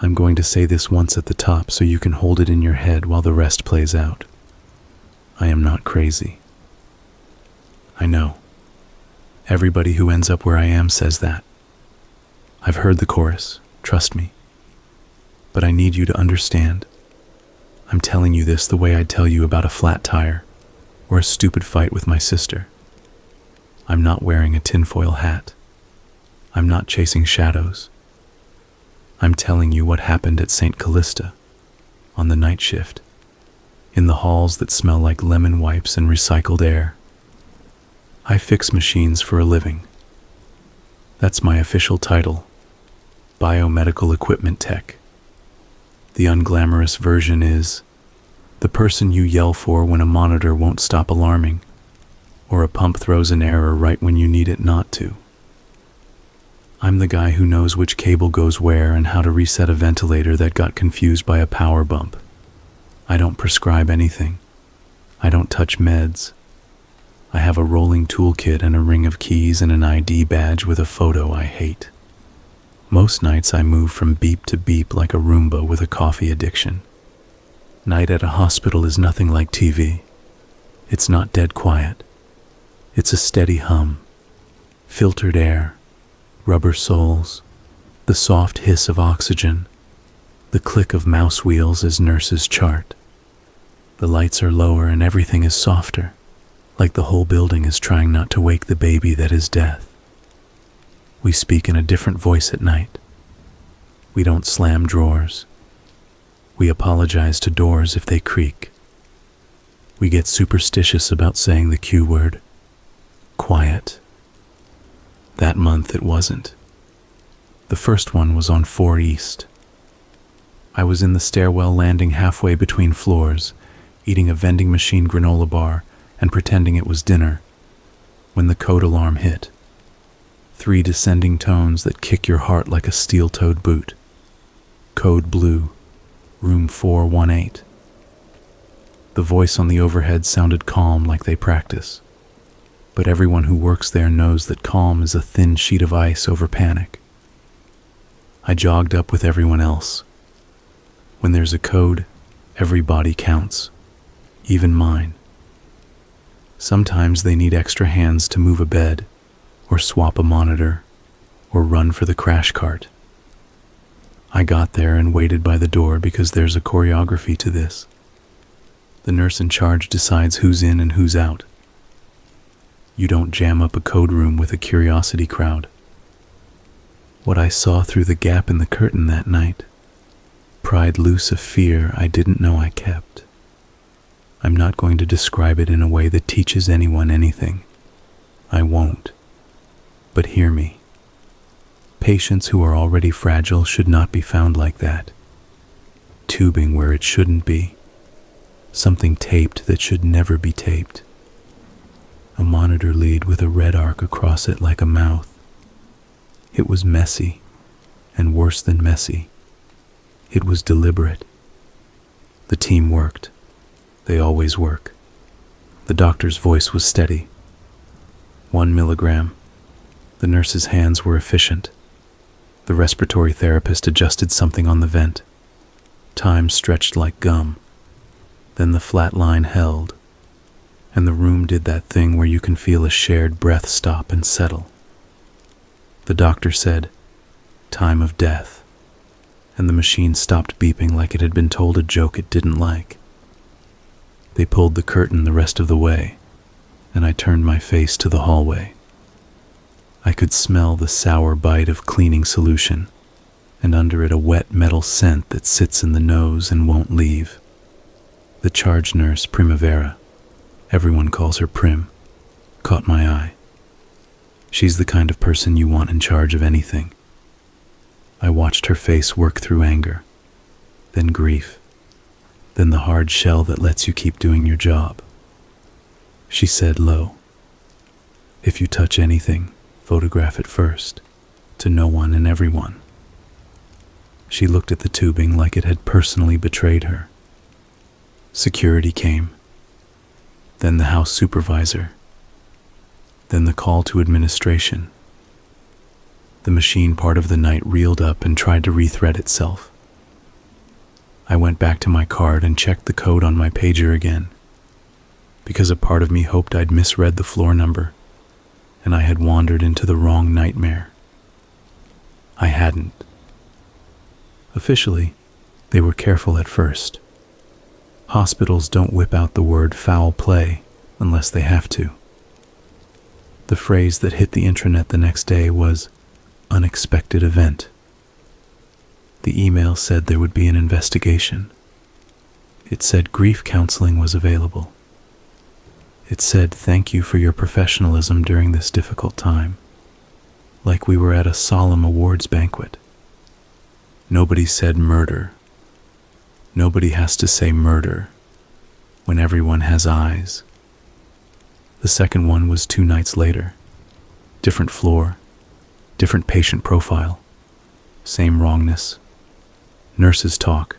I'm going to say this once at the top so you can hold it in your head while the rest plays out. I am not crazy. I know. Everybody who ends up where I am says that. I've heard the chorus, trust me. But I need you to understand. I'm telling you this the way I'd tell you about a flat tire or a stupid fight with my sister. I'm not wearing a tinfoil hat. I'm not chasing shadows. I'm telling you what happened at St. Callista on the night shift, in the halls that smell like lemon wipes and recycled air. I fix machines for a living. That's my official title, biomedical equipment tech. The unglamorous version is the person you yell for when a monitor won't stop alarming, or a pump throws an error right when you need it not to. I'm the guy who knows which cable goes where and how to reset a ventilator that got confused by a power bump. I don't prescribe anything. I don't touch meds. I have a rolling toolkit and a ring of keys and an ID badge with a photo I hate. Most nights I move from beep to beep like a Roomba with a coffee addiction. Night at a hospital is nothing like TV. It's not dead quiet. It's a steady hum, filtered air, rubber soles, the soft hiss of oxygen, the click of mouse wheels as nurses chart. The lights are lower and everything is softer, like the whole building is trying not to wake the baby that is death. We speak in a different voice at night. We don't slam drawers. We apologize to doors if they creak. We get superstitious about saying the Q word, quiet. That month it wasn't. The first one was on 4 East. I was in the stairwell landing halfway between floors, eating a vending machine granola bar and pretending it was dinner, when the code alarm hit. 3 descending tones that kick your heart like a steel-toed boot. Code blue, room 418. The voice on the overhead sounded calm like they practice. But everyone who works there knows that calm is a thin sheet of ice over panic. I jogged up with everyone else. When there's a code, every body counts, even mine. Sometimes they need extra hands to move a bed, or swap a monitor, or run for the crash cart. I got there and waited by the door because there's a choreography to this. The nurse in charge decides who's in and who's out. You don't jam up a code room with a curiosity crowd. What I saw through the gap in the curtain that night pried loose a fear I didn't know I kept. I'm not going to describe it in a way that teaches anyone anything. I won't. But hear me. Patients who are already fragile should not be found like that. Tubing where it shouldn't be. Something taped that should never be taped. A monitor lead with a red arc across it like a mouth. It was messy, and worse than messy. It was deliberate. The team worked. They always work. The doctor's voice was steady. 1 milligram. The nurse's hands were efficient. The respiratory therapist adjusted something on the vent. Time stretched like gum. Then the flat line held, and the room did that thing where you can feel a shared breath stop and settle. The doctor said, "Time of death," and the machine stopped beeping like it had been told a joke it didn't like. They pulled the curtain the rest of the way, and I turned my face to the hallway. I could smell the sour bite of cleaning solution, and under it a wet metal scent that sits in the nose and won't leave. The charge nurse, Primavera, everyone calls her Prim, caught my eye. She's the kind of person you want in charge of anything. I watched her face work through anger, then grief, then the hard shell that lets you keep doing your job. She said low, "If you touch anything, photograph it first, to no one and everyone." She looked at the tubing like it had personally betrayed her. Security came, then the house supervisor, then the call to administration. The machine part of the night reeled up and tried to rethread itself, I went back to my card and checked the code on my pager again, because a part of me hoped I'd misread the floor number and I had wandered into the wrong nightmare. I hadn't. Officially, they were careful at first. Hospitals don't whip out the word foul play unless they have to. The phrase that hit the intranet the next day was unexpected event. The email said there would be an investigation. It said grief counseling was available. It said thank you for your professionalism during this difficult time, like we were at a solemn awards banquet. Nobody said murder. Nobody has to say murder when everyone has eyes. The second one was 2 nights later. Different floor, different patient profile, same wrongness. Nurses talk.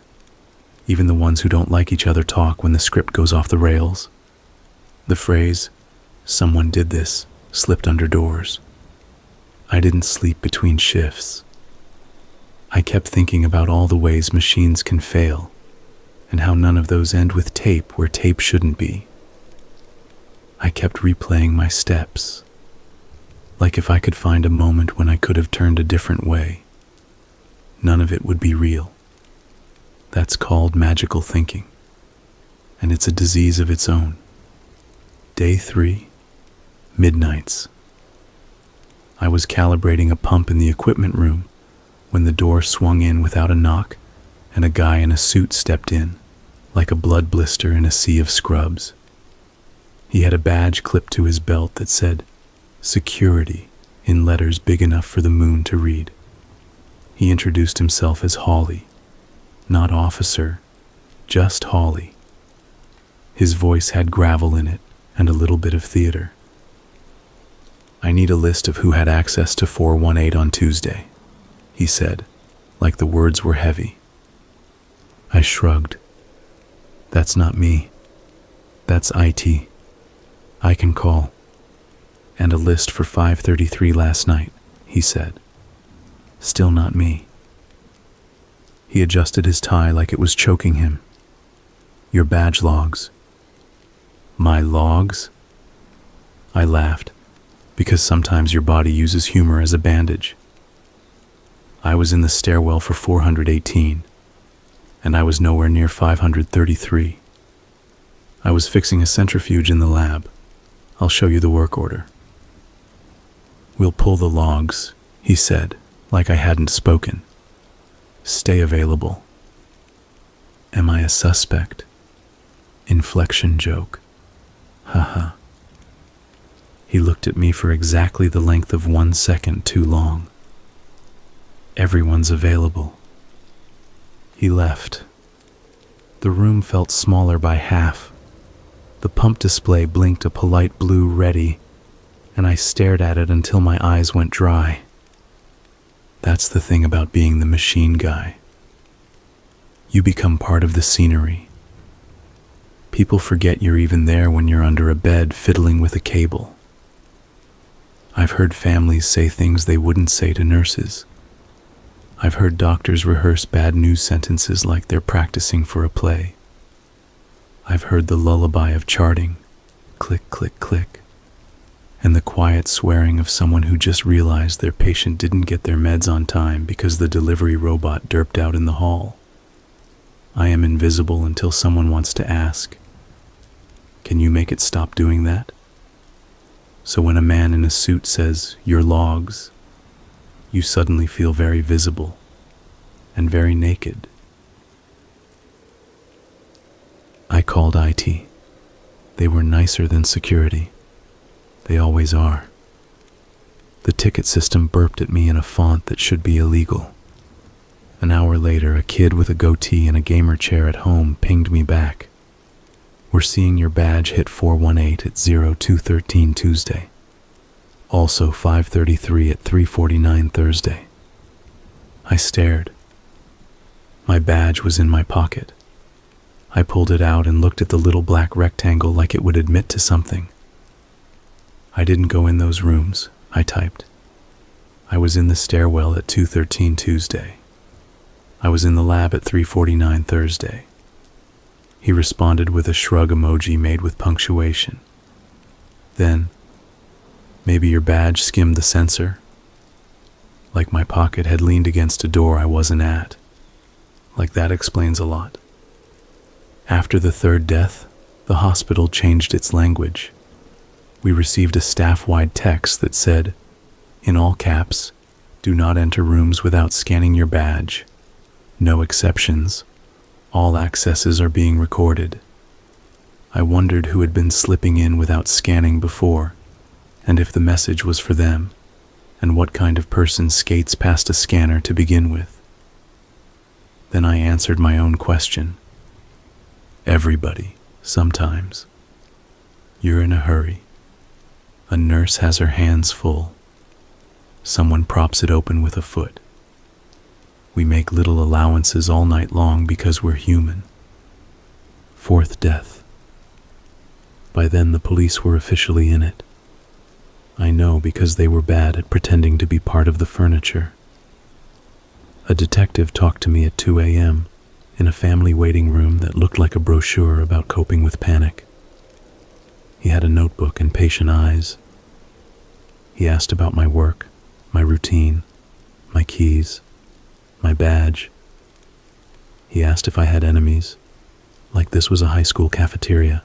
Even the ones who don't like each other talk when the script goes off the rails. The phrase, "someone did this," slipped under doors. I didn't sleep between shifts. I kept thinking about all the ways machines can fail, and how none of those end with tape where tape shouldn't be. I kept replaying my steps, like if I could find a moment when I could have turned a different way, none of it would be real. That's called magical thinking, and it's a disease of its own. Day 3, midnights. I was calibrating a pump in the equipment room when the door swung in without a knock and a guy in a suit stepped in, like a blood blister in a sea of scrubs. He had a badge clipped to his belt that said, "Security," in letters big enough for the moon to read. He introduced himself as Hawley, not officer, just Hawley. His voice had gravel in it and a little bit of theater. "I need a list of who had access to 418 on Tuesday," he said, like the words were heavy. I shrugged. "That's not me. That's IT. I can call." "And a list for 5:33 last night," he said. "Still not me." He adjusted his tie like it was choking him. "Your badge logs." "My logs?" I laughed, because sometimes your body uses humor as a bandage. I was in the stairwell for 418, and I was nowhere near 533. I was fixing a centrifuge in the lab. I'll show you the work order. "We'll pull the logs," he said, like I hadn't spoken. "Stay available." Am I a suspect? Inflection joke. Haha. He looked at me for exactly the length of 1 second too long. Everyone's available. He left. The room felt smaller by half. The pump display blinked a polite blue ready, and I stared at it until my eyes went dry. That's the thing about being the machine guy. You become part of the scenery. People forget you're even there when you're under a bed fiddling with a cable. I've heard families say things they wouldn't say to nurses. I've heard doctors rehearse bad news sentences like they're practicing for a play. I've heard the lullaby of charting, click, click, click, and the quiet swearing of someone who just realized their patient didn't get their meds on time because the delivery robot derped out in the hall. I am invisible until someone wants to ask, "Can you make it stop doing that?" So when a man in a suit says, "Your logs," you suddenly feel very visible and very naked. I called IT. They were nicer than security. They always are. The ticket system burped at me in a font that should be illegal. An hour later, a kid with a goatee and a gamer chair at home pinged me back. "We're seeing your badge hit 418 at 0213 Tuesday. Also 533 at 349 Thursday." I stared. My badge was in my pocket. I pulled it out and looked at the little black rectangle like it would admit to something. "I didn't go in those rooms," I typed. "I was in the stairwell at 213 Tuesday." I was in the lab at 3:49 Thursday. He responded with a shrug emoji made with punctuation. Then, maybe your badge skimmed the sensor? Like my pocket had leaned against a door I wasn't at. Like that explains a lot. After the third death, the hospital changed its language. We received a staff-wide text that said, in all caps, "Do not enter rooms without scanning your badge. No exceptions. All accesses are being recorded." I wondered who had been slipping in without scanning before, and if the message was for them, and what kind of person skates past a scanner to begin with. Then I answered my own question. Everybody, sometimes. You're in a hurry. A nurse has her hands full. Someone props it open with a foot. We make little allowances all night long because we're human. Fourth death. By then the police were officially in it. I know because they were bad at pretending to be part of the furniture. A detective talked to me at 2 a.m. in a family waiting room that looked like a brochure about coping with panic. He had a notebook and patient eyes. He asked about my work, my routine, my keys, my badge. He asked if I had enemies, like this was a high school cafeteria.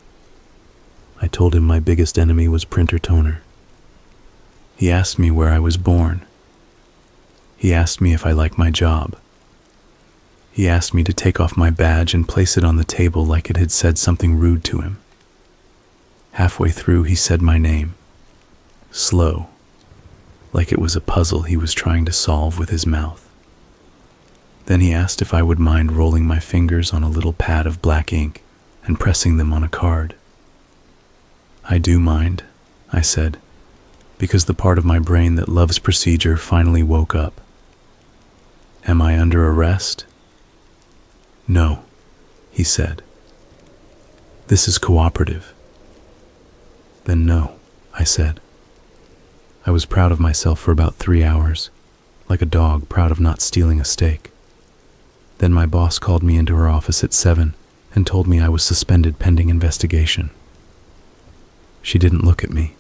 I told him my biggest enemy was printer toner. He asked me where I was born. He asked me if I like my job. He asked me to take off my badge and place it on the table like it had said something rude to him. Halfway through, he said my name, slow, like it was a puzzle he was trying to solve with his mouth. Then he asked if I would mind rolling my fingers on a little pad of black ink and pressing them on a card. I do mind, I said, because the part of my brain that loves procedure finally woke up. Am I under arrest? No, he said. This is cooperative. Then no, I said. I was proud of myself for about 3 hours, like a dog proud of not stealing a steak. Then my boss called me into her office at 7 and told me I was suspended pending investigation. She didn't look at me.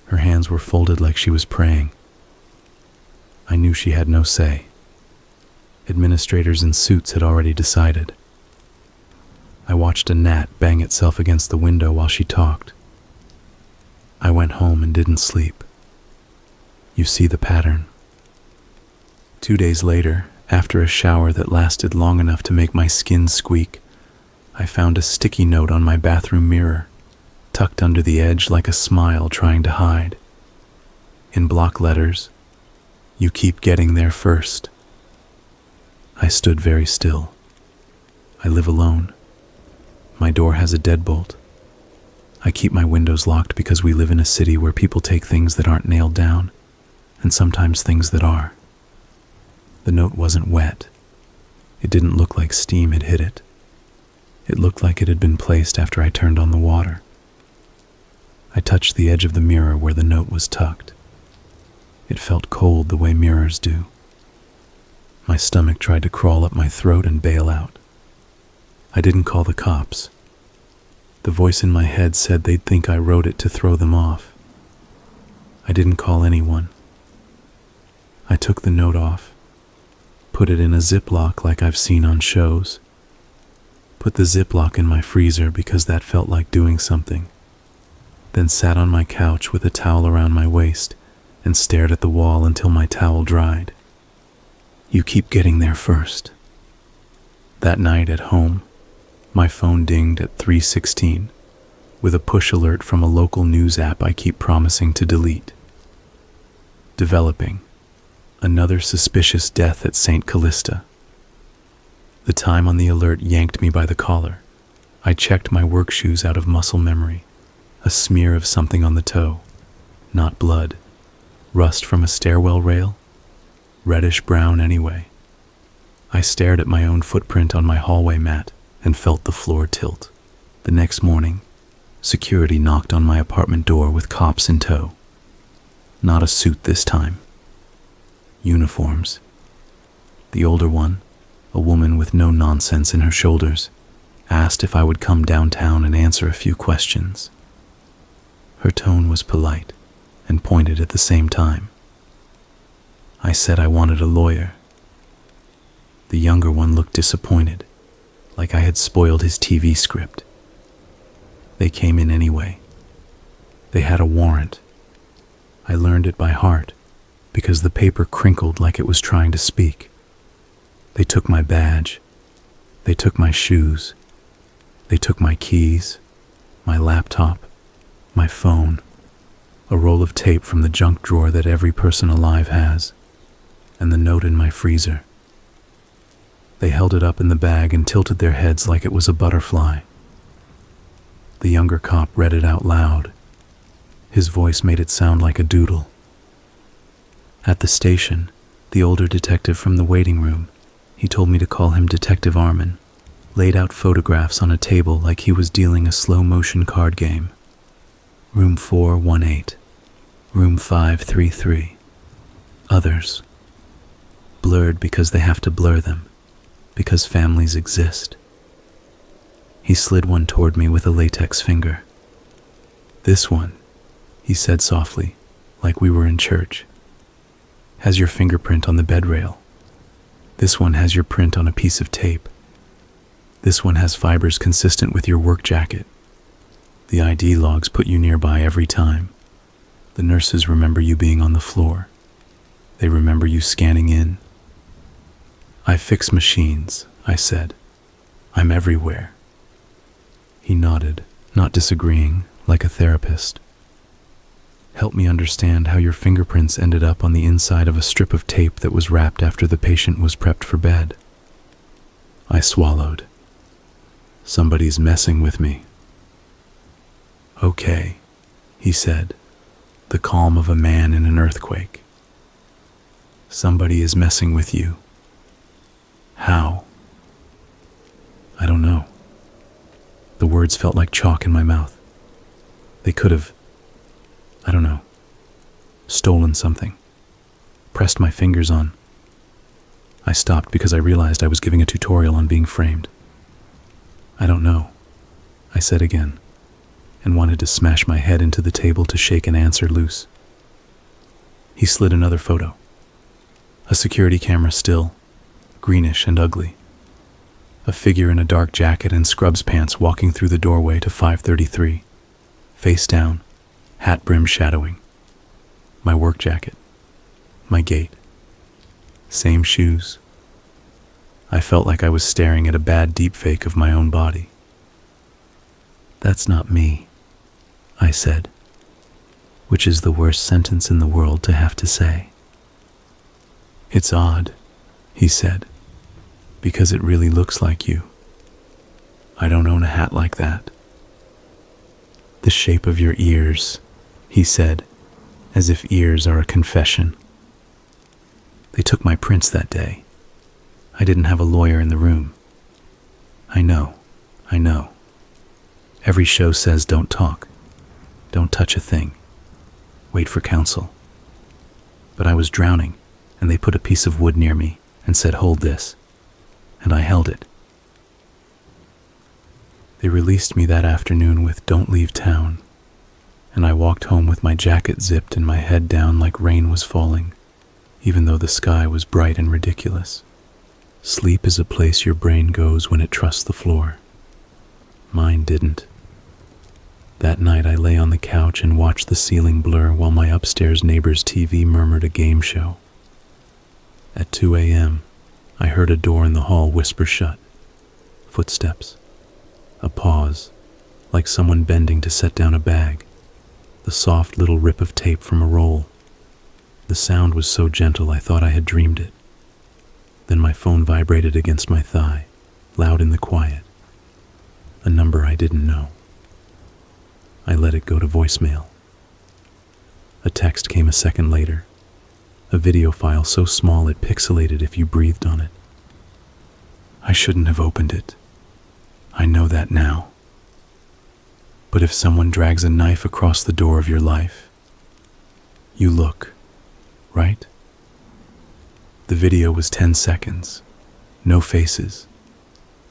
Her hands were folded like she was praying. I knew she had no say. Administrators in suits had already decided. I watched a gnat bang itself against the window while she talked. I went home and didn't sleep. You see the pattern. 2 days later, after a shower that lasted long enough to make my skin squeak, I found a sticky note on my bathroom mirror, tucked under the edge like a smile trying to hide. In block letters, "You keep getting there first." I stood very still. I live alone. My door has a deadbolt. I keep my windows locked because we live in a city where people take things that aren't nailed down, and sometimes things that are. The note wasn't wet. It didn't look like steam had hit it. It looked like it had been placed after I turned on the water. I touched the edge of the mirror where the note was tucked. It felt cold the way mirrors do. My stomach tried to crawl up my throat and bail out. I didn't call the cops. The voice in my head said they'd think I wrote it to throw them off. I didn't call anyone. I took the note off, put it in a Ziploc like I've seen on shows, put the Ziploc in my freezer because that felt like doing something, then sat on my couch with a towel around my waist and stared at the wall until my towel dried. You keep getting there first. That night at home, my phone dinged at 3:16 with a push alert from a local news app I keep promising to delete. Developing. Another suspicious death at St. Callista. The time on the alert yanked me by the collar. I checked my work shoes out of muscle memory. A smear of something on the toe. Not blood. Rust from a stairwell rail? Reddish brown anyway. I stared at my own footprint on my hallway mat and felt the floor tilt. The next morning, security knocked on my apartment door with cops in tow. Not a suit this time. Uniforms. The older one, a woman with no nonsense in her shoulders, asked if I would come downtown and answer a few questions. Her tone was polite and pointed at the same time. I said I wanted a lawyer. The younger one looked disappointed, like I had spoiled his TV script. They came in anyway. They had a warrant. I learned it by heart because the paper crinkled like it was trying to speak. They took my badge. They took my shoes. They took my keys, my laptop, my phone, a roll of tape from the junk drawer that every person alive has, and the note in my freezer. They held it up in the bag and tilted their heads like it was a butterfly. The younger cop read it out loud. His voice made it sound like a doodle. At the station, the older detective from the waiting room, he told me to call him Detective Armin, laid out photographs on a table like he was dealing a slow-motion card game. Room 418, room 533, others. Blurred because they have to blur them, because families exist. He slid one toward me with a latex finger. This one, he said softly, like we were in church, has your fingerprint on the bed rail. This one has your print on a piece of tape. This one has fibers consistent with your work jacket. The ID logs put you nearby every time. The nurses remember you being on the floor. They remember you scanning in. I fix machines, I said. I'm everywhere. He nodded, not disagreeing, like a therapist. Help me understand how your fingerprints ended up on the inside of a strip of tape that was wrapped after the patient was prepped for bed. I swallowed. Somebody's messing with me. Okay, he said, the calm of a man in an earthquake. Somebody is messing with you. How? I don't know. The words felt like chalk in my mouth. They could have, I don't know, stolen something, pressed my fingers on. I stopped because I realized I was giving a tutorial on being framed. I don't know, I said again, and wanted to smash my head into the table to shake an answer loose. He slid another photo. A security camera still, greenish and ugly. A figure in a dark jacket and scrubs pants walking through the doorway to 533, face down, hat brim shadowing. My work jacket, my gait, same shoes. I felt like I was staring at a bad deepfake of my own body. That's not me, I said, which is the worst sentence in the world to have to say. It's odd, he said, because it really looks like you. I don't own a hat like that. The shape of your ears, he said, as if ears are a confession. They took my prints that day. I didn't have a lawyer in the room. I know. Every show says don't talk, don't touch a thing, wait for counsel. But I was drowning, and they put a piece of wood near me and said, hold this, and I held it. They released me that afternoon with Don't Leave Town, and I walked home with my jacket zipped and my head down like rain was falling, even though the sky was bright and ridiculous. Sleep is a place your brain goes when it trusts the floor. Mine didn't. That night I lay on the couch and watched the ceiling blur while my upstairs neighbor's TV murmured a game show. At 2 a.m., I heard a door in the hall whisper shut. Footsteps. A pause, like someone bending to set down a bag. The soft little rip of tape from a roll. The sound was so gentle I thought I had dreamed it. Then my phone vibrated against my thigh, loud in the quiet. A number I didn't know. I let it go to voicemail. A text came a second later. A video file so small it pixelated if you breathed on it. I shouldn't have opened it. I know that now. But if someone drags a knife across the door of your life, you look, right? The video was 10 seconds. No faces.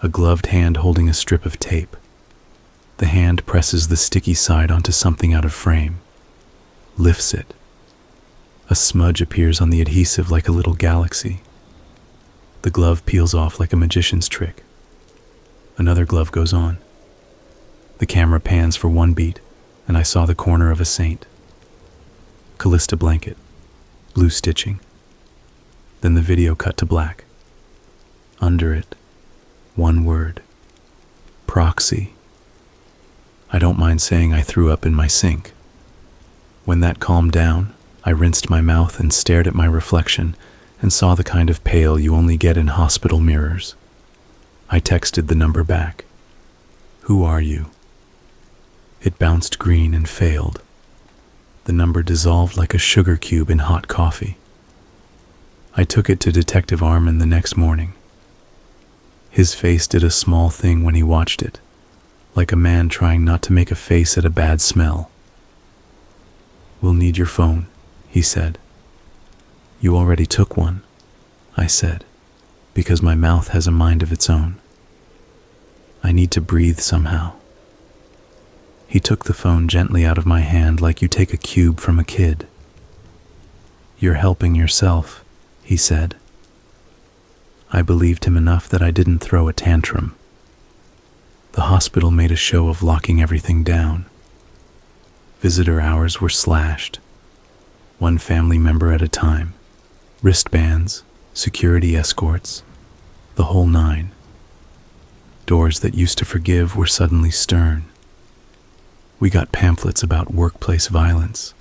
A gloved hand holding a strip of tape. The hand presses the sticky side onto something out of frame. Lifts it. A smudge appears on the adhesive like a little galaxy. The glove peels off like a magician's trick. Another glove goes on. The camera pans for one beat, and I saw the corner of a saint. Callista blanket. Blue stitching. Then the video cut to black. Under it, one word. Proxy. I don't mind saying I threw up in my sink. When that calmed down, I rinsed my mouth and stared at my reflection and saw the kind of pale you only get in hospital mirrors. I texted the number back. Who are you? It bounced green and failed. The number dissolved like a sugar cube in hot coffee. I took it to Detective Armin the next morning. His face did a small thing when he watched it, like a man trying not to make a face at a bad smell. "We'll need your phone," he said. "You already took one," I said, because my mouth has a mind of its own. I need to breathe somehow. He took the phone gently out of my hand like you take a cube from a kid. "You're helping yourself," he said. I believed him enough that I didn't throw a tantrum. The hospital made a show of locking everything down. Visitor hours were slashed, one family member at a time, wristbands, security escorts, the whole nine. Doors that used to forgive were suddenly stern. We got pamphlets about workplace violence,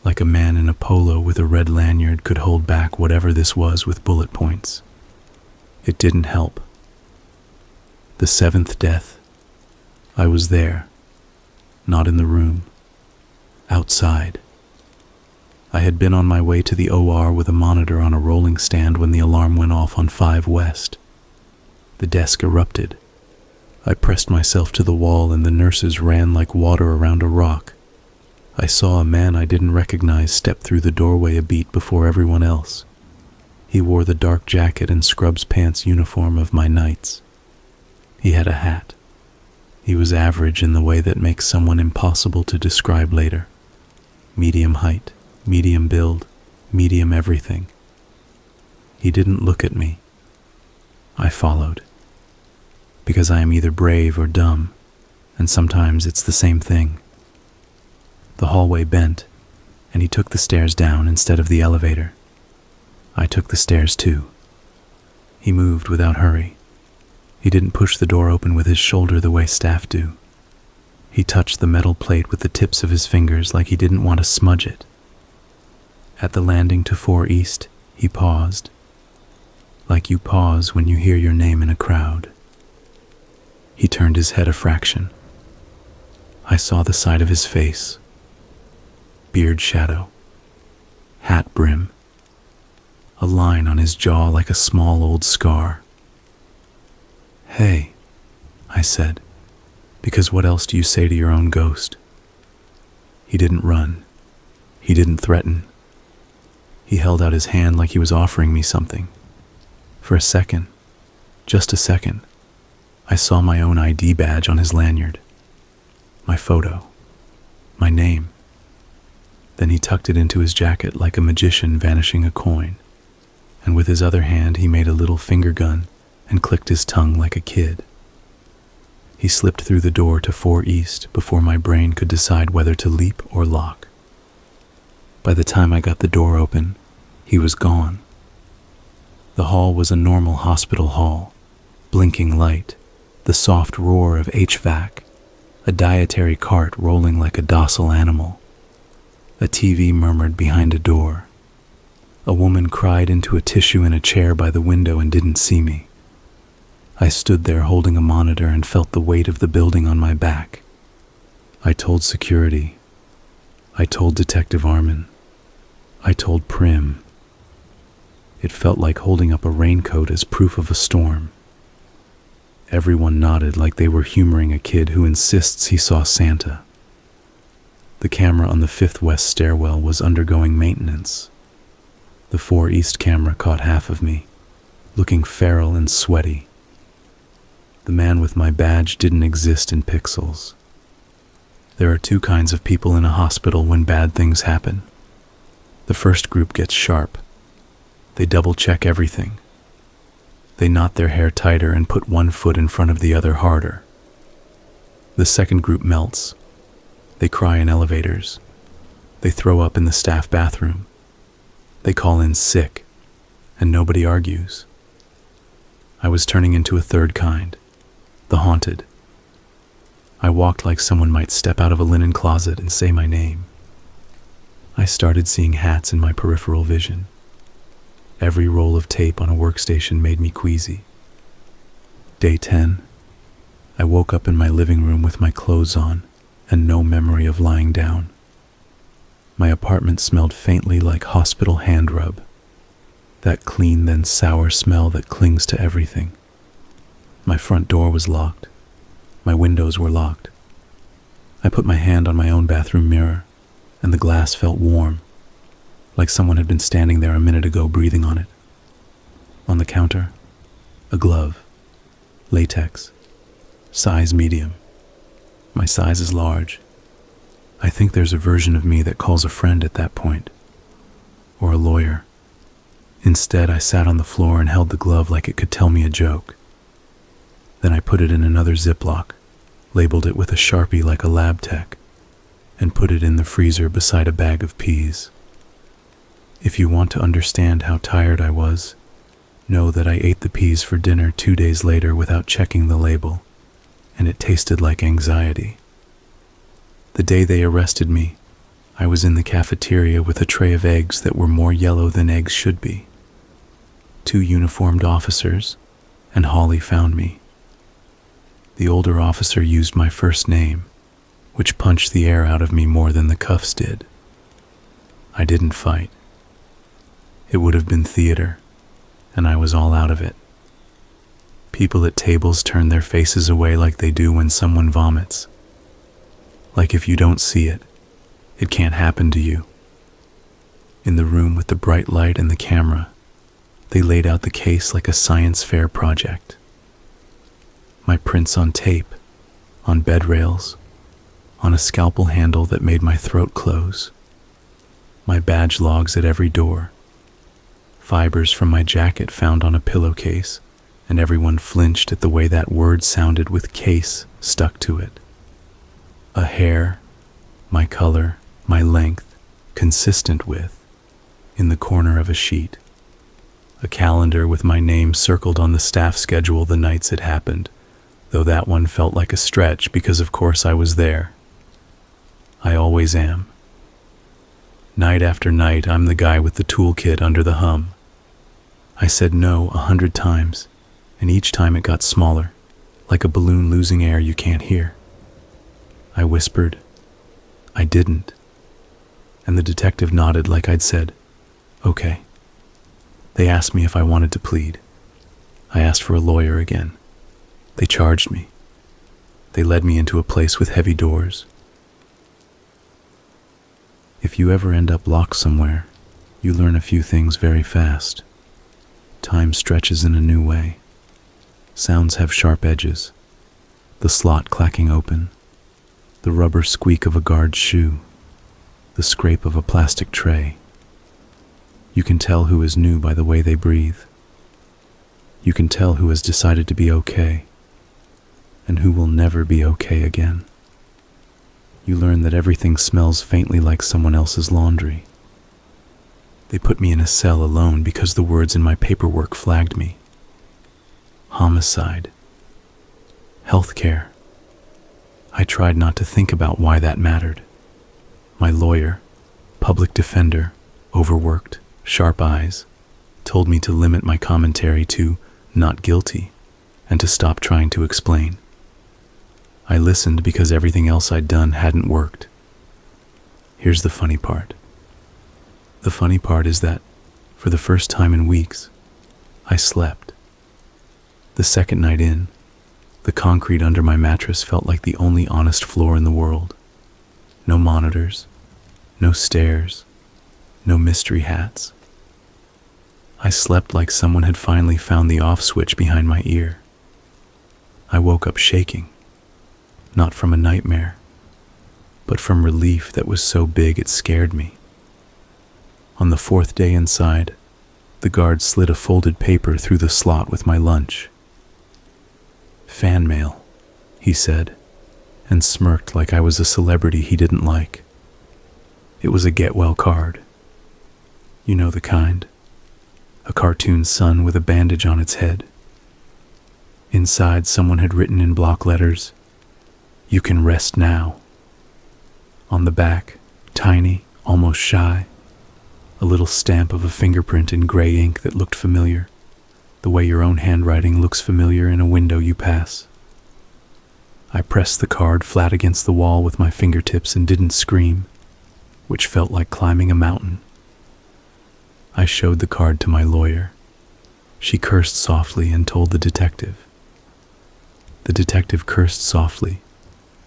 like a man in a polo with a red lanyard could hold back whatever this was with bullet points. It didn't help. The 7th death. I was there, not in the room, outside. I had been on my way to the OR with a monitor on a rolling stand when the alarm went off on 5 West. The desk erupted. I pressed myself to the wall and the nurses ran like water around a rock. I saw a man I didn't recognize step through the doorway a beat before everyone else. He wore the dark jacket and scrubs pants uniform of my nights. He had a hat. He was average in the way that makes someone impossible to describe later. Medium height, medium build, medium everything. He didn't look at me. I followed. Because I am either brave or dumb, and sometimes it's the same thing. The hallway bent, and he took the stairs down instead of the elevator. I took the stairs too. He moved without hurry. He didn't push the door open with his shoulder the way staff do. He touched the metal plate with the tips of his fingers like he didn't want to smudge it. At the landing to 4 East, he paused, like you pause when you hear your name in a crowd. He turned his head a fraction. I saw the side of his face. Beard shadow. Hat brim. A line on his jaw like a small old scar. "Hey," I said, because what else do you say to your own ghost? He didn't run. He didn't threaten. He held out his hand like he was offering me something. For a second, just a second, I saw my own ID badge on his lanyard. My photo. My name. Then he tucked it into his jacket like a magician vanishing a coin, and with his other hand he made a little finger gun and clicked his tongue like a kid. He slipped through the door to 4 East before my brain could decide whether to leap or lock. By the time I got the door open, he was gone. The hall was a normal hospital hall, blinking light, the soft roar of HVAC, a dietary cart rolling like a docile animal. A TV murmured behind a door. A woman cried into a tissue in a chair by the window and didn't see me. I stood there holding a monitor and felt the weight of the building on my back. I told security. I told Detective Armin. I told Prim. It felt like holding up a raincoat as proof of a storm. Everyone nodded like they were humoring a kid who insists he saw Santa. The camera on the 5th West stairwell was undergoing maintenance. The 4 East camera caught half of me, looking feral and sweaty. The man with my badge didn't exist in pixels. There are 2 kinds of people in a hospital when bad things happen. The first group gets sharp. They double-check everything. They knot their hair tighter and put one foot in front of the other harder. The second group melts. They cry in elevators. They throw up in the staff bathroom. They call in sick, and nobody argues. I was turning into a third kind, the haunted. I walked like someone might step out of a linen closet and say my name. I started seeing hats in my peripheral vision. Every roll of tape on a workstation made me queasy. Day 10. I woke up in my living room with my clothes on and no memory of lying down. My apartment smelled faintly like hospital hand rub, that clean then sour smell that clings to everything. My front door was locked. My windows were locked. I put my hand on my own bathroom mirror, and the glass felt warm, like someone had been standing there a minute ago breathing on it. On the counter, a glove, latex, size medium. My size is large. I think there's a version of me that calls a friend at that point, or a lawyer. Instead, I sat on the floor and held the glove like it could tell me a joke. Then I put it in another Ziploc, labeled it with a Sharpie like a lab tech, and put it in the freezer beside a bag of peas. If you want to understand how tired I was, know that I ate the peas for dinner 2 days later without checking the label, and it tasted like anxiety. The day they arrested me, I was in the cafeteria with a tray of eggs that were more yellow than eggs should be. 2 uniformed officers, and Holly found me. The older officer used my first name, which punched the air out of me more than the cuffs did. I didn't fight. It would have been theater, and I was all out of it. People at tables turn their faces away like they do when someone vomits. Like if you don't see it, it can't happen to you. In the room with the bright light and the camera, they laid out the case like a science fair project. My prints on tape, on bed rails, on a scalpel handle that made my throat close. My badge logs at every door. Fibers from my jacket found on a pillowcase, and everyone flinched at the way that word sounded with case stuck to it. A hair, my color, my length, consistent with, in the corner of a sheet. A calendar with my name circled on the staff schedule the nights it happened, though that one felt like a stretch because of course I was there. I always am. Night after night, I'm the guy with the toolkit under the hum. I said no 100 times, and each time it got smaller, like a balloon losing air you can't hear. I whispered, I didn't, and the detective nodded like I'd said, okay. They asked me if I wanted to plead. I asked for a lawyer again. They charged me. They led me into a place with heavy doors. If you ever end up locked somewhere, you learn a few things very fast. Time stretches in a new way. Sounds have sharp edges. The slot clacking open. The rubber squeak of a guard's shoe. The scrape of a plastic tray. You can tell who is new by the way they breathe. You can tell who has decided to be okay, and who will never be okay again. You learn that everything smells faintly like someone else's laundry. They put me in a cell alone because the words in my paperwork flagged me. Homicide. Healthcare. I tried not to think about why that mattered. My lawyer, public defender, overworked, sharp eyes, told me to limit my commentary to not guilty and to stop trying to explain. I listened because everything else I'd done hadn't worked. Here's the funny part. The funny part is that, for the first time in weeks, I slept. The second night in, the concrete under my mattress felt like the only honest floor in the world. No monitors, no stairs, no mystery hats. I slept like someone had finally found the off switch behind my ear. I woke up shaking, not from a nightmare, but from relief that was so big it scared me. On the fourth day inside, the guard slid a folded paper through the slot with my lunch. "Fan mail," he said, and smirked like I was a celebrity he didn't like. It was a get-well card. You know the kind. A cartoon sun with a bandage on its head. Inside, someone had written in block letters, "You can rest now." On the back, tiny, almost shy, a little stamp of a fingerprint in gray ink that looked familiar, the way your own handwriting looks familiar in a window you pass. I pressed the card flat against the wall with my fingertips and didn't scream, which felt like climbing a mountain. I showed the card to my lawyer. She cursed softly and told the detective. The detective cursed softly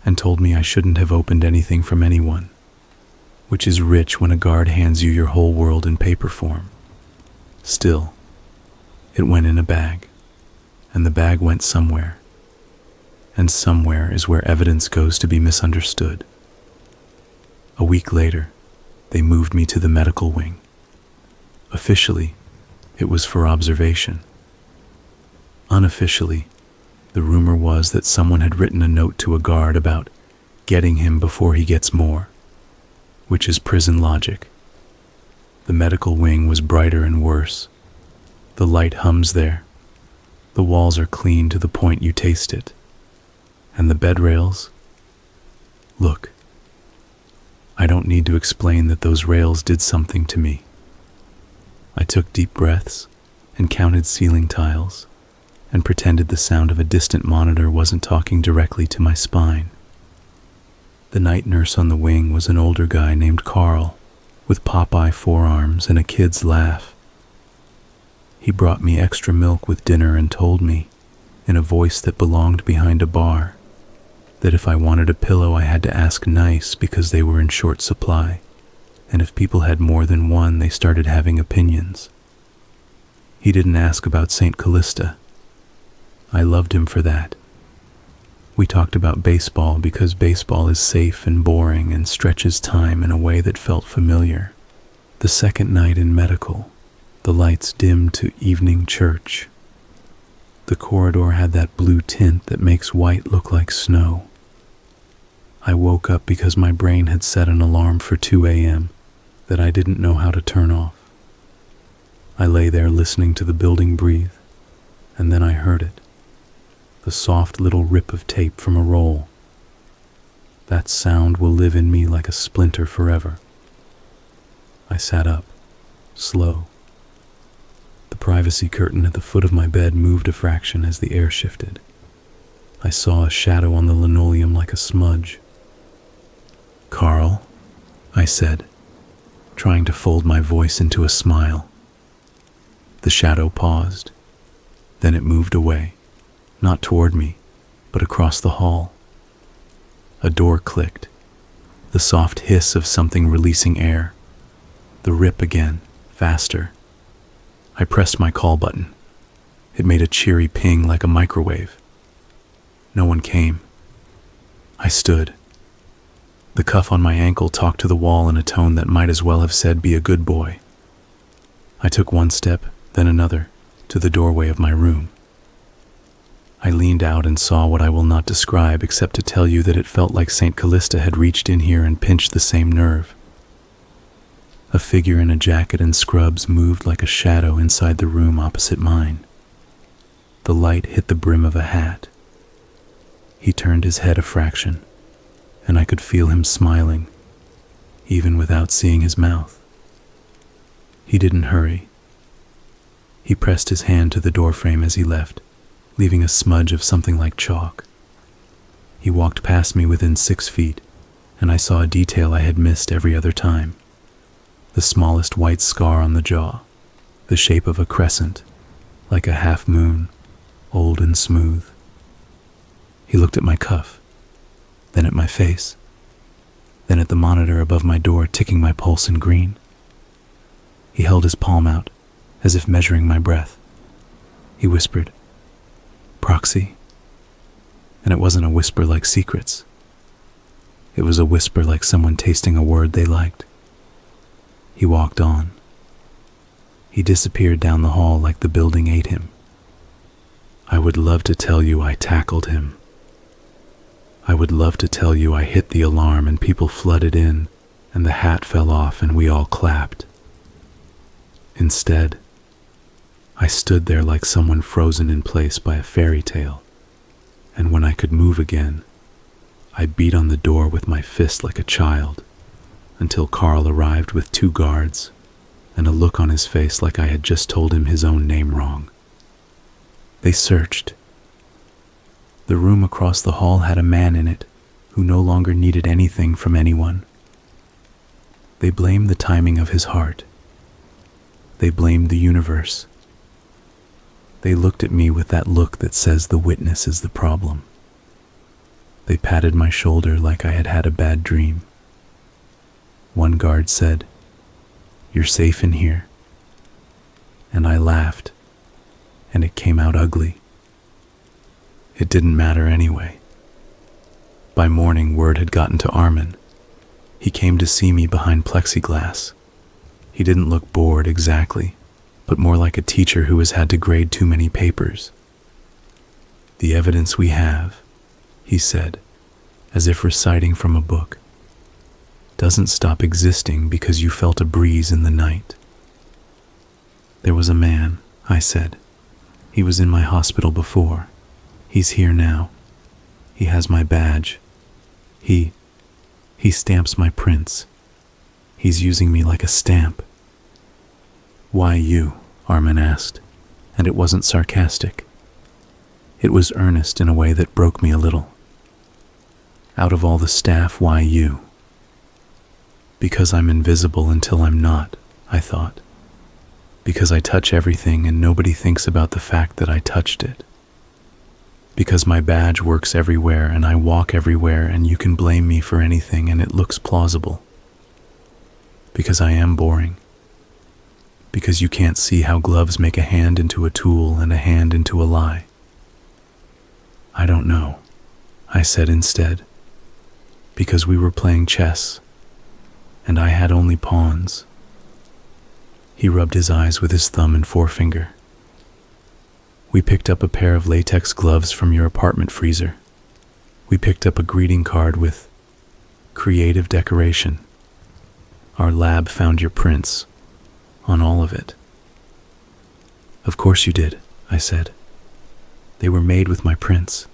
and told me I shouldn't have opened anything from anyone, which is rich when a guard hands you your whole world in paper form. Still, it went in a bag, and the bag went somewhere, and somewhere is where evidence goes to be misunderstood. A week later, they moved me to the medical wing. Officially, it was for observation. Unofficially, the rumor was that someone had written a note to a guard about getting him before he gets more, which is prison logic. The medical wing was brighter and worse. The light hums there. The walls are clean to the point you taste it. And the bed rails? Look, I don't need to explain that those rails did something to me. I took deep breaths and counted ceiling tiles and pretended the sound of a distant monitor wasn't talking directly to my spine. The night nurse on the wing was an older guy named Carl, with Popeye forearms and a kid's laugh. He brought me extra milk with dinner and told me, in a voice that belonged behind a bar, that if I wanted a pillow I had to ask nice because they were in short supply, and if people had more than one they started having opinions. He didn't ask about St. Callista. I loved him for that. We talked about baseball because baseball is safe and boring and stretches time in a way that felt familiar. The second night in medical, the lights dimmed to evening church. The corridor had that blue tint that makes white look like snow. I woke up because my brain had set an alarm for 2 a.m. that I didn't know how to turn off. I lay there listening to the building breathe, and then I heard it. The soft little rip of tape from a roll. That sound will live in me like a splinter forever. I sat up, slow. The privacy curtain at the foot of my bed moved a fraction as the air shifted. I saw a shadow on the linoleum like a smudge. "Carl," I said, trying to fold my voice into a smile. The shadow paused. Then it moved away. Not toward me, but across the hall. A door clicked, the soft hiss of something releasing air. The rip again, faster. I pressed my call button. It made a cheery ping like a microwave. No one came. I stood. The cuff on my ankle talked to the wall in a tone that might as well have said, "Be a good boy." I took one step, then another, to the doorway of my room. I leaned out and saw what I will not describe except to tell you that it felt like St. Callista had reached in here and pinched the same nerve. A figure in a jacket and scrubs moved like a shadow inside the room opposite mine. The light hit the brim of a hat. He turned his head a fraction, and I could feel him smiling, even without seeing his mouth. He didn't hurry. He pressed his hand to the doorframe as he left, leaving a smudge of something like chalk. He walked past me within 6 feet, and I saw a detail I had missed every other time. The smallest white scar on the jaw, the shape of a crescent, like a half moon, old and smooth. He looked at my cuff, then at my face, then at the monitor above my door ticking my pulse in green. He held his palm out, as if measuring my breath. He whispered, "Proxy?" And it wasn't a whisper like secrets. It was a whisper like someone tasting a word they liked. He walked on. He disappeared down the hall like the building ate him. I would love to tell you I tackled him. I would love to tell you I hit the alarm and people flooded in and the hat fell off and we all clapped. Instead, I stood there like someone frozen in place by a fairy tale, and when I could move again, I beat on the door with my fist like a child until Carl arrived with 2 guards and a look on his face like I had just told him his own name wrong. They searched. The room across the hall had a man in it who no longer needed anything from anyone. They blamed the timing of his heart. They blamed the universe. They looked at me with that look that says the witness is the problem. They patted my shoulder like I had had a bad dream. One guard said, "You're safe in here." And I laughed, and it came out ugly. It didn't matter anyway. By morning, word had gotten to Armin. He came to see me behind plexiglass. He didn't look bored exactly, but more like a teacher who has had to grade too many papers. "The evidence we have," he said, as if reciting from a book, "doesn't stop existing because you felt a breeze in the night." "There was a man," I said. "He was in my hospital before. He's here now. He has my badge. He stamps my prints. He's using me like a stamp." "Why you?" Armin asked, and it wasn't sarcastic. It was earnest in a way that broke me a little. "Out of all the staff, why you?" "Because I'm invisible until I'm not," I thought. "Because I touch everything and nobody thinks about the fact that I touched it. Because my badge works everywhere and I walk everywhere and you can blame me for anything and it looks plausible. Because I am boring. Because you can't see how gloves make a hand into a tool and a hand into a lie." "I don't know," I said instead. "Because we were playing chess, and I had only pawns." He rubbed his eyes with his thumb and forefinger. "We picked up a pair of latex gloves from your apartment freezer. We picked up a greeting card with creative decoration. Our lab found your prints on all of it." "Of course you did," I said. "They were made with my prints.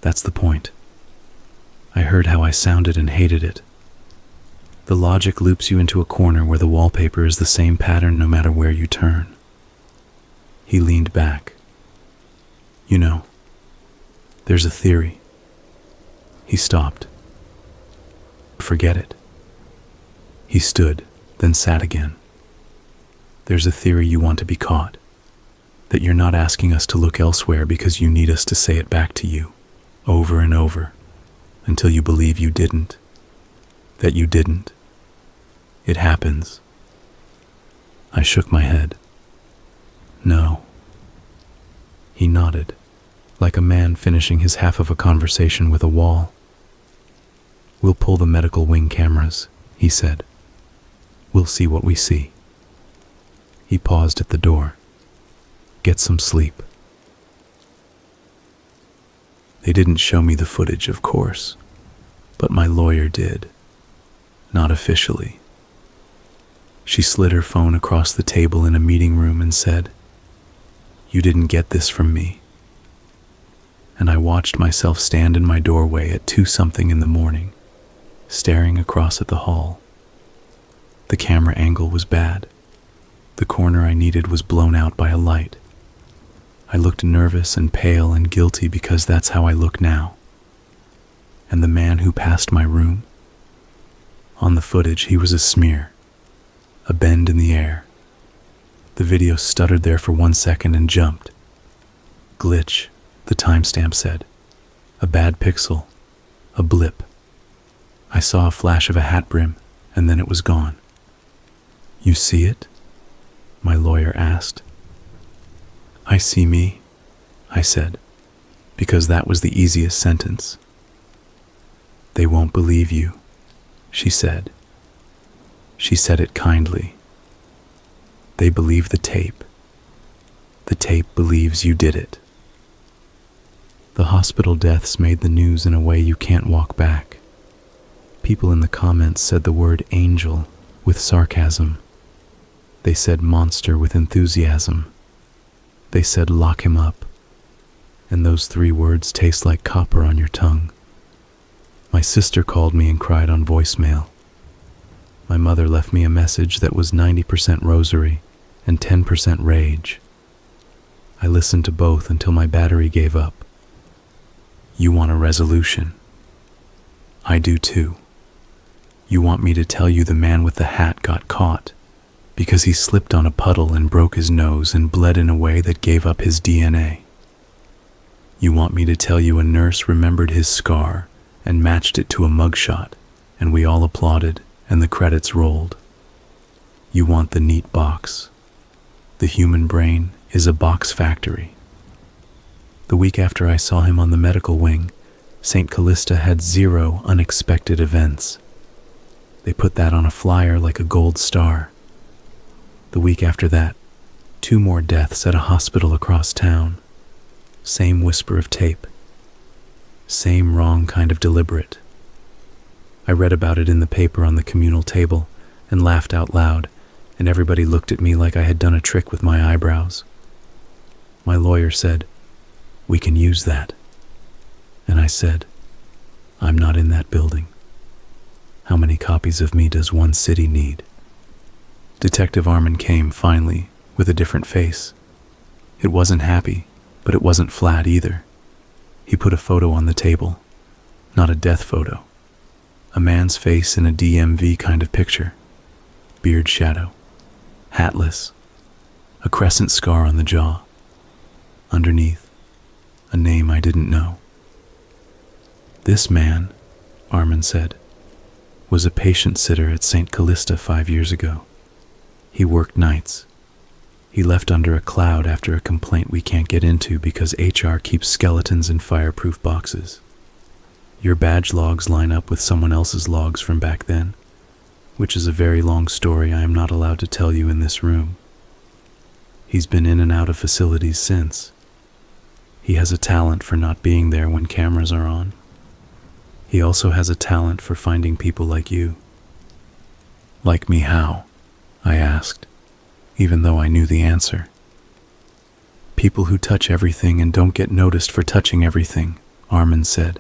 That's the point." I heard how I sounded and hated it. The logic loops you into a corner where the wallpaper is the same pattern no matter where you turn. He leaned back. "You know, there's a theory." He stopped. "Forget it." He stood, then sat again. "There's a theory you want to be caught. That you're not asking us to look elsewhere because you need us to say it back to you, over and over, until you believe you didn't. That you didn't. It happens." I shook my head. "No." He nodded, like a man finishing his half of a conversation with a wall. "We'll pull the medical wing cameras," he said. "We'll see what we see." He paused at the door. "Get some sleep." They didn't show me the footage, of course, but my lawyer did. Not officially. She slid her phone across the table in a meeting room and said, "You didn't get this from me." And I watched myself stand in my doorway at 2-something in the morning, staring across at the hall. The camera angle was bad. The corner I needed was blown out by a light. I looked nervous and pale and guilty because that's how I look now. And the man who passed my room? On the footage, he was a smear, a bend in the air. The video stuttered there for 1 second and jumped. Glitch, the timestamp said. A bad pixel, a blip. I saw a flash of a hat brim, and then it was gone. "You see it?" my lawyer asked. I see me, I said, because that was the easiest sentence. They won't believe you, she said. She said it kindly. They believe the tape. The tape believes you did it. The hospital deaths made the news in a way you can't walk back. People in the comments said the word angel with sarcasm. They said monster with enthusiasm. They said lock him up. And those 3 words taste like copper on your tongue. My sister called me and cried on voicemail. My mother left me a message that was 90% rosary and 10% rage. I listened to both until my battery gave up. You want a resolution? I do too. You want me to tell you the man with the hat got caught because he slipped on a puddle and broke his nose and bled in a way that gave up his DNA. You want me to tell you a nurse remembered his scar and matched it to a mugshot, and we all applauded and the credits rolled. You want the neat box. The human brain is a box factory. The week after I saw him on the medical wing, St. Callista had 0 unexpected events. They put that on a flyer like a gold star. The week after that, 2 more deaths at a hospital across town. Same whisper of tape. Same wrong kind of deliberate. I read about it in the paper on the communal table and laughed out loud, and everybody looked at me like I had done a trick with my eyebrows. My lawyer said, "We can use that." And I said, "I'm not in that building. How many copies of me does one city need?" Detective Armin came, finally, with a different face. It wasn't happy, but it wasn't flat either. He put a photo on the table. Not a death photo. A man's face in a DMV kind of picture. Beard shadow. Hatless. A crescent scar on the jaw. Underneath, a name I didn't know. This man, Armin said, was a patient sitter at St. Callista 5 years ago. He worked nights. He left under a cloud after a complaint we can't get into because HR keeps skeletons in fireproof boxes. Your badge logs line up with someone else's logs from back then, which is a very long story I am not allowed to tell you in this room. He's been in and out of facilities since. He has a talent for not being there when cameras are on. He also has a talent for finding people like you. Like me how? I asked, even though I knew the answer. People who touch everything and don't get noticed for touching everything, Armin said.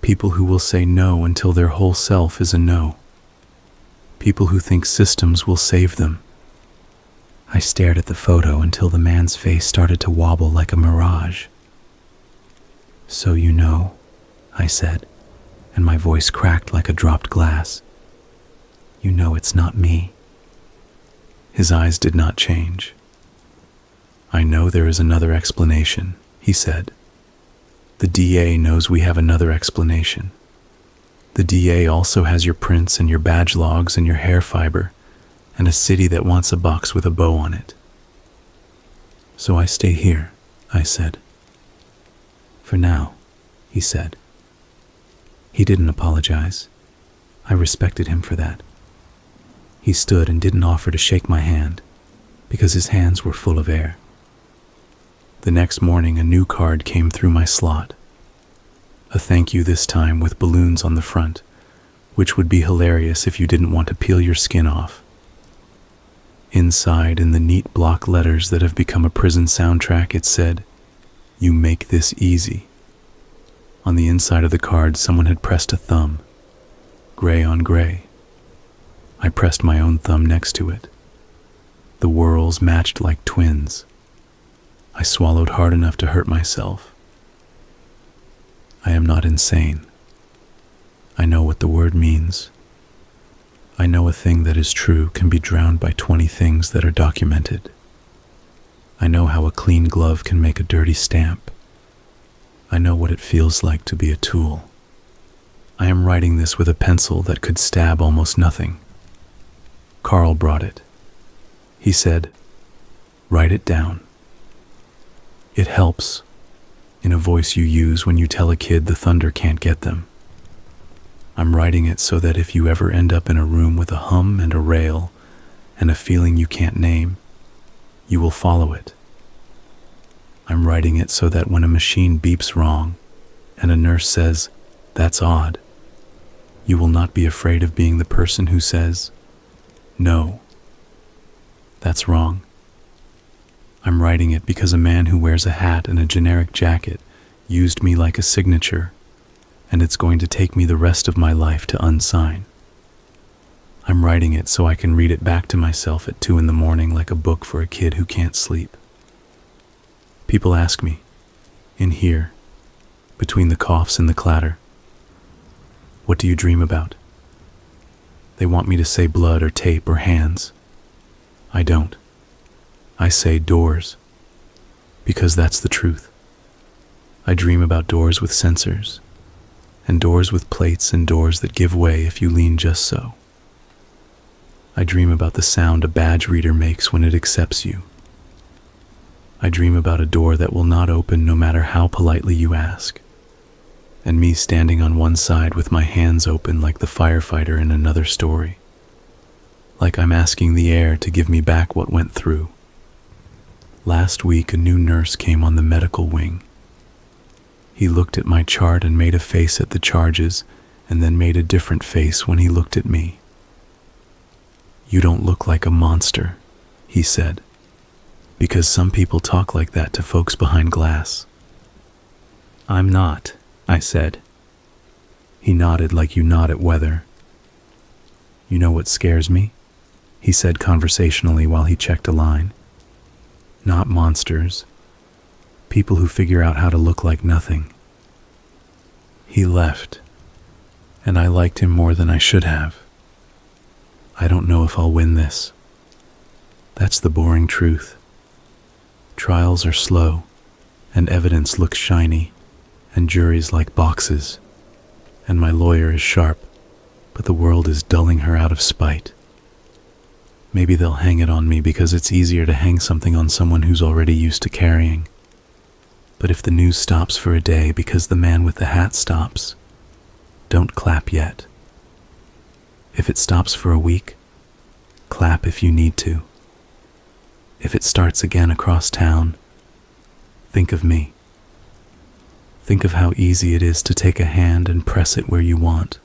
People who will say no until their whole self is a no. People who think systems will save them. I stared at the photo until the man's face started to wobble like a mirage. "So you know," I said, and my voice cracked like a dropped glass. "You know it's not me." His eyes did not change. "I know there is another explanation," he said. "The DA knows we have another explanation. The DA also has your prints and your badge logs and your hair fiber, and a city that wants a box with a bow on it. So I stay here," I said. "For now," he said. He didn't apologize. I respected him for that. He stood and didn't offer to shake my hand, because his hands were full of air. The next morning, a new card came through my slot. A thank you this time with balloons on the front, which would be hilarious if you didn't want to peel your skin off. Inside, in the neat block letters that have become a prison soundtrack, it said, "You make this easy." On the inside of the card, someone had pressed a thumb, gray on gray. I pressed my own thumb next to it. The whorls matched like twins. I swallowed hard enough to hurt myself. I am not insane. I know what the word means. I know a thing that is true can be drowned by 20 things that are documented. I know how a clean glove can make a dirty stamp. I know what it feels like to be a tool. I am writing this with a pencil that could stab almost nothing. Carl brought it. He said, "Write it down. It helps," in a voice you use when you tell a kid the thunder can't get them. I'm writing it so that if you ever end up in a room with a hum and a rail and a feeling you can't name, you will follow it. I'm writing it so that when a machine beeps wrong and a nurse says, "That's odd," you will not be afraid of being the person who says, "No, that's wrong." I'm writing it because a man who wears a hat and a generic jacket used me like a signature, and it's going to take me the rest of my life to unsign. I'm writing it so I can read it back to myself at 2 a.m. like a book for a kid who can't sleep. People ask me, in here, between the coughs and the clatter, "What do you dream about?" They want me to say blood or tape or hands. I don't. I say doors, because that's the truth. I dream about doors with sensors, and doors with plates and doors that give way if you lean just so. I dream about the sound a badge reader makes when it accepts you. I dream about a door that will not open no matter how politely you ask, and me standing on one side with my hands open like the firefighter in another story, like I'm asking the air to give me back what went through. Last week, a new nurse came on the medical wing. He looked at my chart and made a face at the charges, and then made a different face when he looked at me. "You don't look like a monster," he said, "because some people talk like that to folks behind glass." "I'm not," I said. He nodded like you nod at weather. "You know what scares me?" he said conversationally while he checked a line. "Not monsters. People who figure out how to look like nothing." He left, and I liked him more than I should have. I don't know if I'll win this. That's the boring truth. Trials are slow, and evidence looks shiny, and juries like boxes, and my lawyer is sharp, but the world is dulling her out of spite. Maybe they'll hang it on me because it's easier to hang something on someone who's already used to carrying. But if the news stops for a day because the man with the hat stops, don't clap yet. If it stops for a week, clap if you need to. If it starts again across town, think of me. Think of how easy it is to take a hand and press it where you want.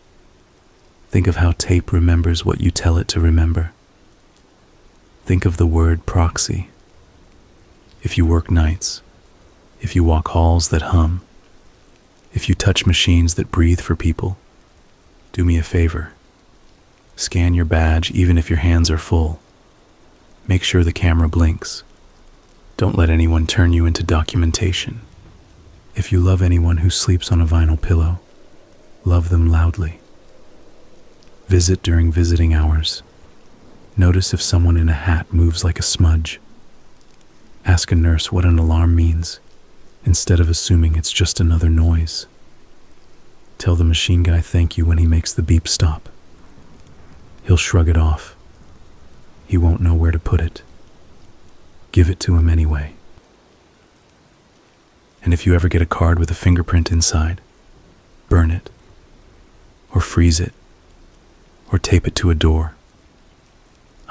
Think of how tape remembers what you tell it to remember. Think of the word proxy. If you work nights, if you walk halls that hum, if you touch machines that breathe for people, do me a favor. Scan your badge even if your hands are full. Make sure the camera blinks. Don't let anyone turn you into documentation. If you love anyone who sleeps on a vinyl pillow, love them loudly. Visit during visiting hours. Notice if someone in a hat moves like a smudge. Ask a nurse what an alarm means, instead of assuming it's just another noise. Tell the machine guy thank you when he makes the beep stop. He'll shrug it off. He won't know where to put it. Give it to him anyway. And if you ever get a card with a fingerprint inside, burn it, or freeze it, or tape it to a door.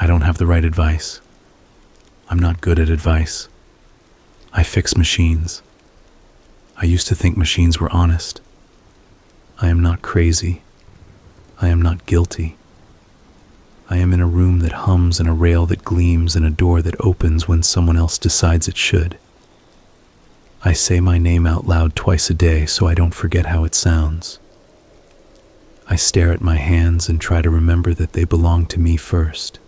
I don't have the right advice. I'm not good at advice. I fix machines. I used to think machines were honest. I am not crazy. I am not guilty. I am in a room that hums and a rail that gleams and a door that opens when someone else decides it should. I say my name out loud twice a day so I don't forget how it sounds. I stare at my hands and try to remember that they belong to me first.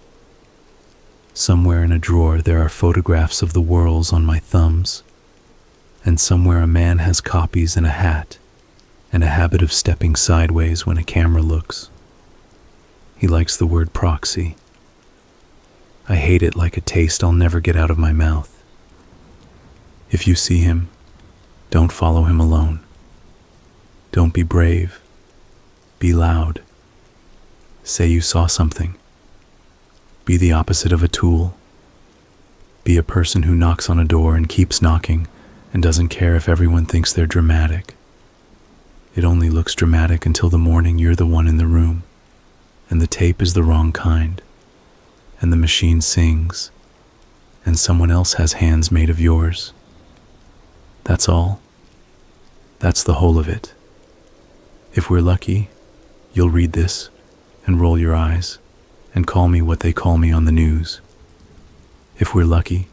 Somewhere in a drawer there are photographs of the whorls on my thumbs, and somewhere a man has copies and a hat, and a habit of stepping sideways when a camera looks. He likes the word proxy. I hate it like a taste I'll never get out of my mouth. If you see him, don't follow him alone. Don't be brave. Be loud. Say you saw something. Be the opposite of a tool. Be a person who knocks on a door and keeps knocking and doesn't care if everyone thinks they're dramatic. It only looks dramatic until the morning you're the one in the room, and the tape is the wrong kind, and the machine sings, and someone else has hands made of yours. That's all. That's the whole of it. If we're lucky, you'll read this and roll your eyes and call me what they call me on the news. If we're lucky,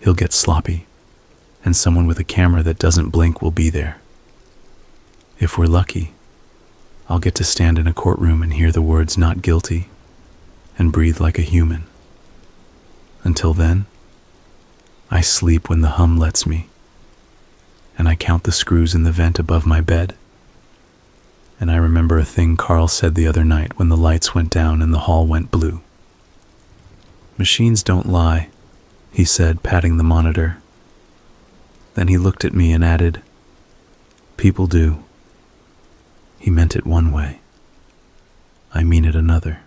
he'll get sloppy, and someone with a camera that doesn't blink will be there. If we're lucky, I'll get to stand in a courtroom and hear the words "not guilty" and breathe like a human. Until then, I sleep when the hum lets me, and I count the screws in the vent above my bed. And I remember a thing Carl said the other night when the lights went down and the hall went blue. "Machines don't lie," he said, patting the monitor. Then he looked at me and added, "People do." He meant it one way. I mean it another.